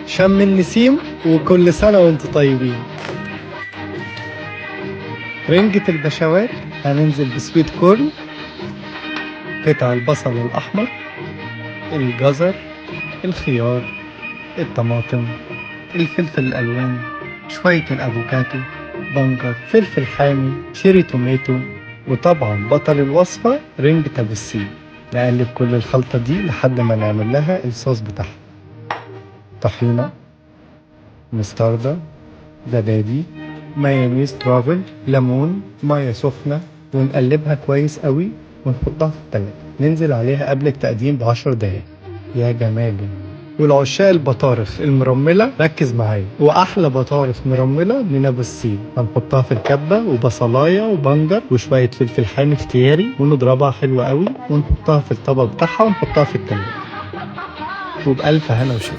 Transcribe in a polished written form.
شم النسيم وكل سنة وانتم طيبين. رنجة البشوات هننزل بسويت كورن، قطع البصل الأحمر، الجزر، الخيار، الطماطم، الفلفل الألوان، شوية الأفوكاتو، بنجر، فلفل حامي، شيري توماتو، وطبعا بطل الوصفة رنجة أبو السيد. نقلب كل الخلطة دي لحد ما نعمل لها الصوص بتاعها: طحينة، مستردة، زبادي، مايونيز ترافل، ليمون، مية سخنة، ونقلبها كويس قوي ونحطها في التلاجة. ننزل عليها قبل التقديم ب10 دقايق. يا جماله. والعشاق البطارخ المرملة ركز معايا، وأحلى بطارخ مرملة من أبو السيد. هنحطها في الكبة وبصلاية وبنجر وشوية فلفل حامي اختياري، ونضربها حلوة قوي ونحطها في الطبق بتاعها ونحطها في التلاجة. وبألف هنا وشفا.